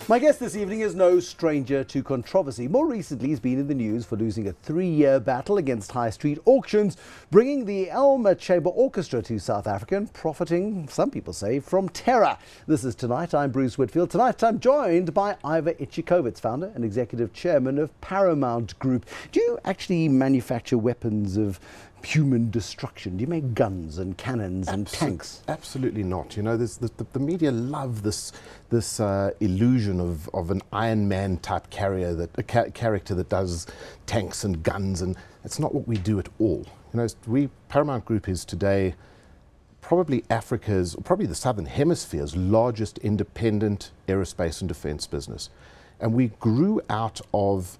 My guest this evening is no stranger to controversy. More recently, he's been in the news for losing a 3-year battle against high street auctions, bringing the Alma Chamber Orchestra to South Africa and profiting, some people say, from terror. This is Tonight. I'm Bruce Whitfield. Tonight I'm joined by Ivor Ichikowitz, founder and executive chairman of Paramount Group. Do you actually manufacture weapons of human destruction? Do you make guns and cannons and tanks? Absolutely not. You know, the media love this illusion of an Iron Man type character that does tanks and guns, and it's not what we do at all. You know, Paramount Group is today probably the Southern Hemisphere's largest independent aerospace and defence business, and we grew out of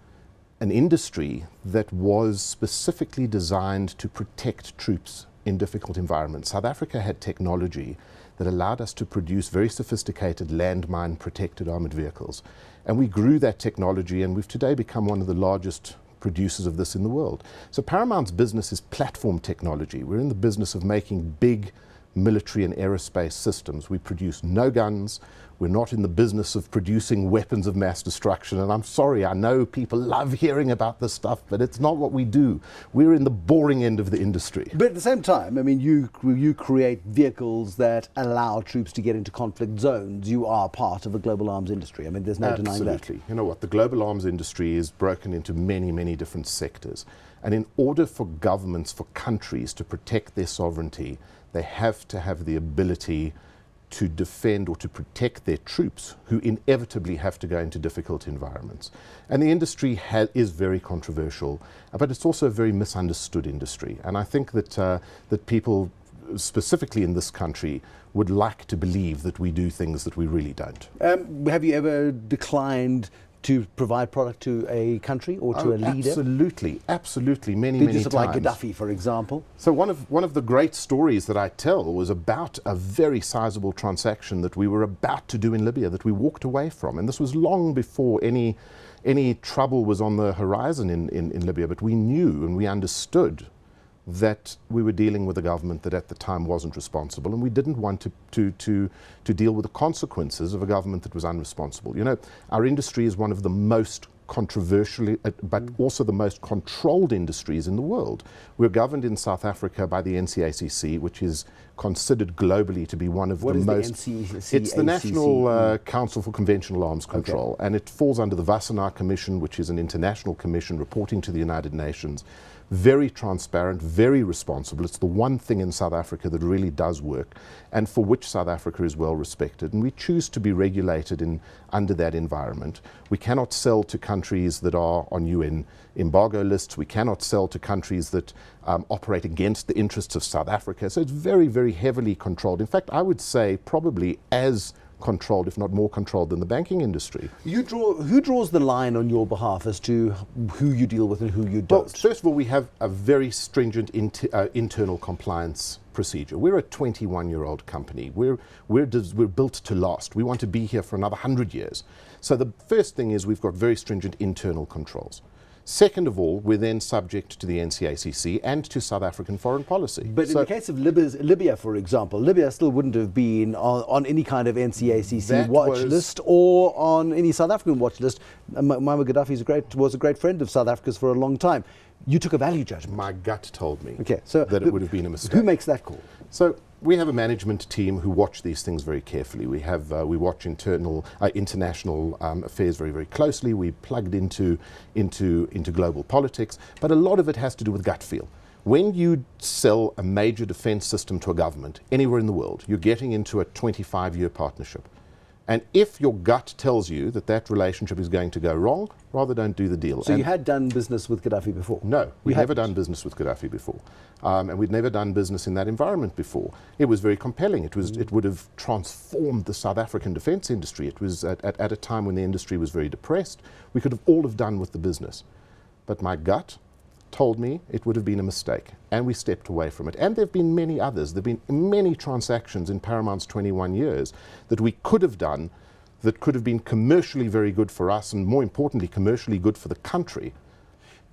an industry that was specifically designed to protect troops in difficult environments. South Africa had technology that allowed us to produce very sophisticated landmine protected armoured vehicles. And we grew that technology, and we've today become one of the largest producers of this in the world. So Paramount's business is platform technology. We're in the business of making big military and aerospace systems. We produce no guns. We're not in the business of producing weapons of mass destruction. And I'm sorry, I know people love hearing about this stuff, but it's not what we do. We're in the boring end of the industry. But at the same time, I mean, you create vehicles that allow troops to get into conflict zones. You are part of the global arms industry. I mean, there's no denying that. Absolutely. You know what? The global arms industry is broken into many, many different sectors. And in order for governments, for countries to protect their sovereignty, they have to have the ability to defend or to protect their troops who inevitably have to go into difficult environments. And the industry is very controversial, but it's also a very misunderstood industry. And I think that people, specifically in this country, would like to believe that we do things that we really don't. Have you ever declined to provide product to a country or to a leader? Absolutely, many times. Did you supply Gaddafi, for example? So one of the great stories that I tell was about a very sizable transaction that we were about to do in Libya that we walked away from. And this was long before any trouble was on the horizon in Libya, but we knew and we understood that we were dealing with a government that at the time wasn't responsible, and we didn't want to deal with the consequences of a government that was unresponsible. You know, our industry is one of the most controversial, but also the most controlled industries in the world. We're governed in South Africa by the NCACC, which is considered globally to be one of the most... It's the National Council for Conventional Arms Control, and it falls under the Wassenaar Commission, which is an international commission reporting to the United Nations. Very transparent, very responsible. It's the one thing in South Africa that really does work and for which South Africa is well respected. And we choose to be regulated under that environment. We cannot sell to countries that are on UN embargo lists. We cannot sell to countries that operate against the interests of South Africa. So it's very, very heavily controlled. In fact, I would say probably as controlled, if not more controlled, than the banking industry. Who draws the line on your behalf as to who you deal with and who you don't? Well, first of all, we have a very stringent internal compliance procedure. We're a 21-year-old company. We're built to last. We want to be here for another 100 years. So the first thing is we've got very stringent internal controls. Second of all, we're then subject to the NCACC and to South African foreign policy. But in the case of Libya, for example, Libya still wouldn't have been on any kind of NCACC watch list or on any South African watch list. Muammar Gaddafi was a great friend of South Africa's for a long time. You took a value judgment. My gut told me that it would have been a mistake. Who makes that call? So we have a management team who watch these things very carefully. We watch international affairs very, very closely. We plugged into global politics, but a lot of it has to do with gut feel. When you sell a major defense system to a government anywhere in the world, you're getting into a 25-year partnership. And if your gut tells you that that relationship is going to go wrong, rather don't do the deal. So you had done business with Gaddafi before? No, we'd never done business with Gaddafi before. And we'd never done business in that environment before. It was very compelling. It would have transformed the South African defense industry. It was at a time when the industry was very depressed. We could have all have done with the business. But my gut told me it would have been a mistake, and we stepped away from it. And there have been many others. There have been many transactions in Paramount's 21 years that we could have done that could have been commercially very good for us and, more importantly, commercially good for the country.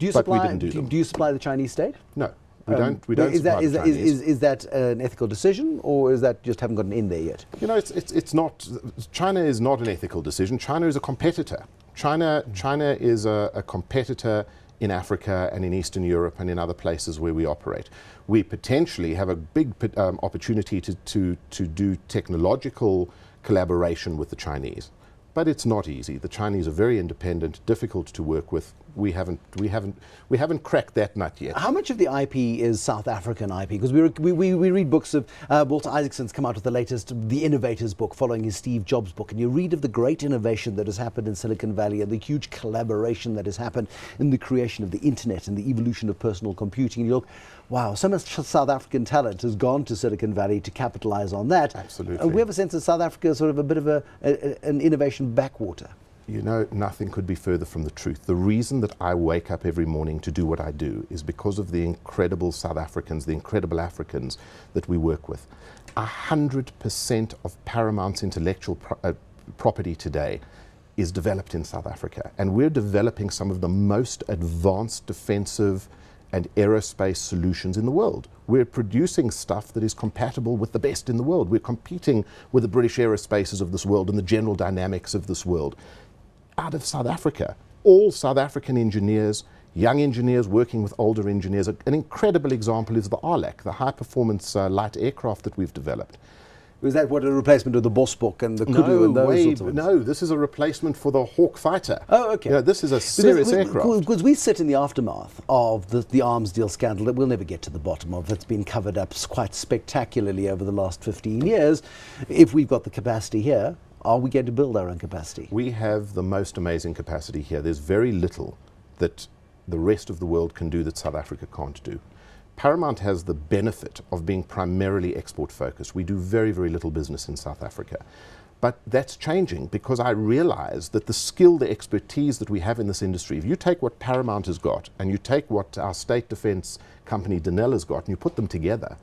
Do you supply the Chinese state? No. We don't Is supply the Chinese. is that an ethical decision, or is that just haven't gotten in there yet? You know, it's not. China is not an ethical decision. China is a competitor. China is a competitor in Africa and in Eastern Europe and in other places where we operate. We potentially have a big opportunity to do technological collaboration with the Chinese. But it's not easy. The Chinese are very independent, difficult to work with. We haven't cracked that nut yet. How much of the IP is South African IP? Because we read books of Walter Isaacson's come out with the latest, The Innovators book, following his Steve Jobs book, and you read of the great innovation that has happened in Silicon Valley and the huge collaboration that has happened in the creation of the internet and the evolution of personal computing. And you look, wow, so much South African talent has gone to Silicon Valley to capitalize on that. Absolutely. We have a sense that South Africa is sort of a bit of an innovation backwater. You know, nothing could be further from the truth. The reason that I wake up every morning to do what I do is because of the incredible South Africans, the incredible Africans that we work with. 100% of Paramount's intellectual property today is developed in South Africa. And we're developing some of the most advanced defensive and aerospace solutions in the world. We're producing stuff that is compatible with the best in the world. We're competing with the British aerospaces of this world and the General Dynamics of this world. Out of South Africa, all South African engineers, young engineers working with older engineers. An incredible example is the ARLAC, the high-performance light aircraft that we've developed. Was that what a replacement of the Bosbok and the Kudu and those sorts of ones? No, this is a replacement for the Hawk fighter. Oh, okay. You know, this is a serious aircraft. Because we sit in the aftermath of the arms deal scandal that we'll never get to the bottom of. It's been covered up quite spectacularly over the last 15 years. If we've got the capacity here, are we going to build our own capacity? We have the most amazing capacity here. There's very little that the rest of the world can do that South Africa can't do. Paramount has the benefit of being primarily export focused. We do very, very little business in South Africa. But that's changing because I realize that the skill, the expertise that we have in this industry, if you take what Paramount has got and you take what our state defense company Denel has got and you put them together,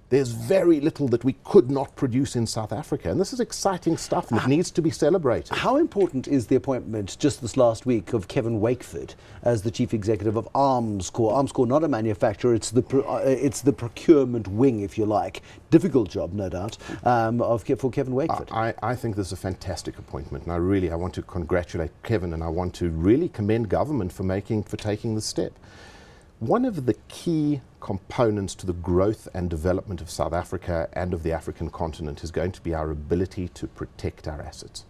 there's very little that we could not produce in South Africa. And this is exciting stuff and it needs to be celebrated. How important is the appointment just this last week of Kevin Wakeford as the chief executive of Arms Corps? Arms Corps, not a manufacturer, it's the procurement wing, if you like. Difficult job, no doubt, for Kevin Wakeford. I think this is a fantastic appointment. And I want to congratulate Kevin and I want to really commend government for taking this step. One of the key components to the growth and development of South Africa and of the African continent is going to be our ability to protect our assets.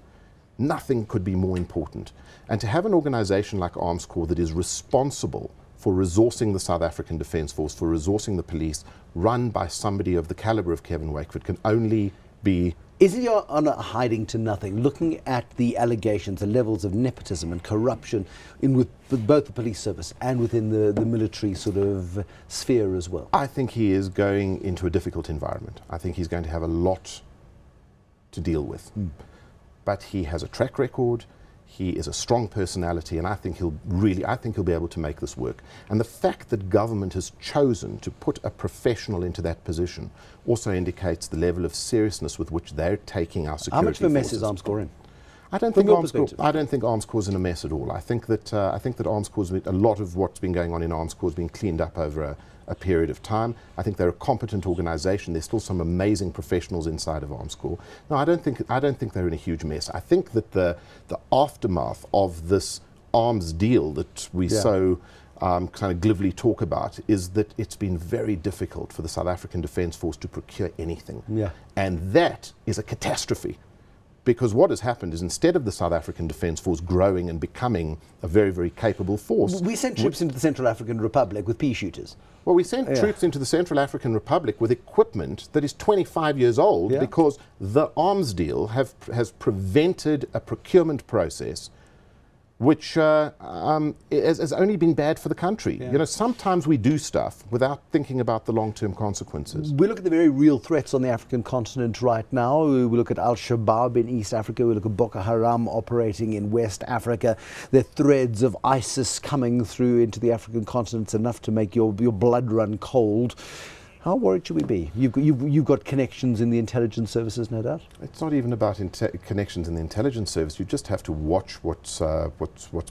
Nothing could be more important. And to have an organization like Arms Corps that is responsible for resourcing the South African Defence Force, for resourcing the police, run by somebody of the caliber of Kevin Wakeford can only be... Is it your honour hiding to nothing, looking at the allegations, the levels of nepotism and corruption with both the police service and within the military sort of sphere as well? I think he is going into a difficult environment. I think he's going to have a lot to deal with. But he has a track record, he is a strong personality, and I think he'll be able to make this work. And the fact that government has chosen to put a professional into that position also indicates the level of seriousness with which they're taking our security forces. How much of a mess is Arms Corps in? I don't think Arms Corps is in a mess at all. I think that Arms Corps, a lot of what's been going on in Arms Corps has been cleaned up over a period of time. I think they're a competent organisation. There's still some amazing professionals inside of Arms Corps. No, I don't think they're in a huge mess. I think that the aftermath of this arms deal that we so kind of glibly talk about is that it's been very difficult for the South African Defence Force to procure anything. Yeah. And that is a catastrophe. Because what has happened is instead of the South African Defence Force growing and becoming a very, very capable force... We sent troops into the Central African Republic with pea shooters. Well, we sent troops into the Central African Republic with equipment that is 25 years old because the arms deal has prevented a procurement process which has only been bad for the country. You know, sometimes we do stuff without thinking about the long-term consequences. We look at the very real threats on the African continent right now. We look at Al-Shabaab in East Africa. We look at Boko Haram operating in West Africa. The threads of ISIS coming through into the African continent. It's enough to make your blood run cold. How worried should we be? You've got connections in the intelligence services, no doubt? It's not even about connections in the intelligence service. You just have to watch what's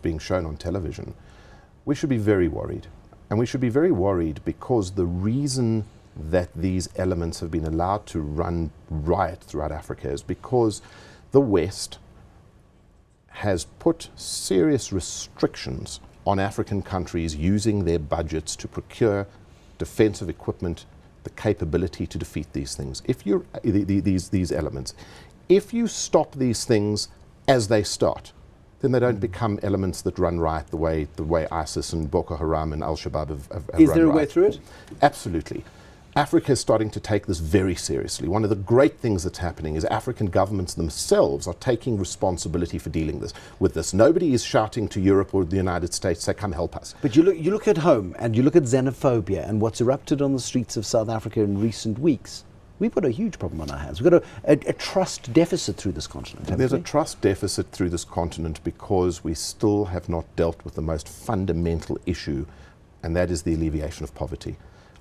being shown on television. We should be very worried. And we should be very worried, because the reason that these elements have been allowed to run riot throughout Africa is because the West has put serious restrictions on African countries using their budgets to procure defensive equipment, the capability to defeat these things. If you're these elements, if you stop these things as they start, then they don't become elements that run riot the way ISIS and Boko Haram and Al-Shabaab have Is run there a riot. way through it? Absolutely. Africa is starting to take this very seriously. One of the great things that's happening is African governments themselves are taking responsibility for dealing with this. Nobody is shouting to Europe or the United States, say, come help us. But you look at home and you look at xenophobia and what's erupted on the streets of South Africa in recent weeks. We've got a huge problem on our hands. We've got a trust deficit through this continent. There's a trust deficit through this continent because we still have not dealt with the most fundamental issue, and that is the alleviation of poverty.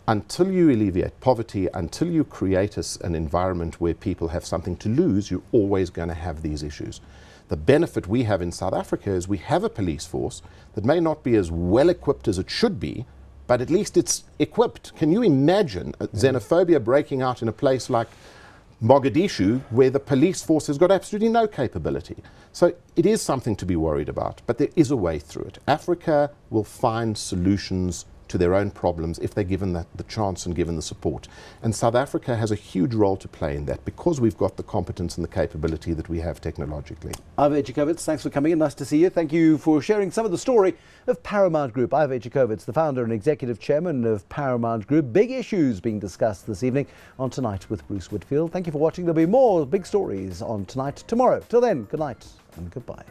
Until you alleviate poverty, until you create an environment where people have something to lose, you're always going to have these issues. The benefit we have in South Africa is we have a police force that may not be as well equipped as it should be, but at least it's equipped. Can you imagine xenophobia breaking out in a place like Mogadishu, where the police force has got absolutely no capability? So it is something to be worried about, but there is a way through it. Africa will find solutions to their own problems if they're given the chance and given the support. And South Africa has a huge role to play in that, because we've got the competence and the capability that we have technologically. Ivor Ichikowitz, thanks for coming in. Nice to see you. Thank you for sharing some of the story of Paramount Group. Ivor Ichikowitz, the founder and executive chairman of Paramount Group. Big issues being discussed this evening on Tonight with Bruce Whitfield. Thank you for watching. There'll be more big stories on Tonight tomorrow. Till then, good night and goodbye.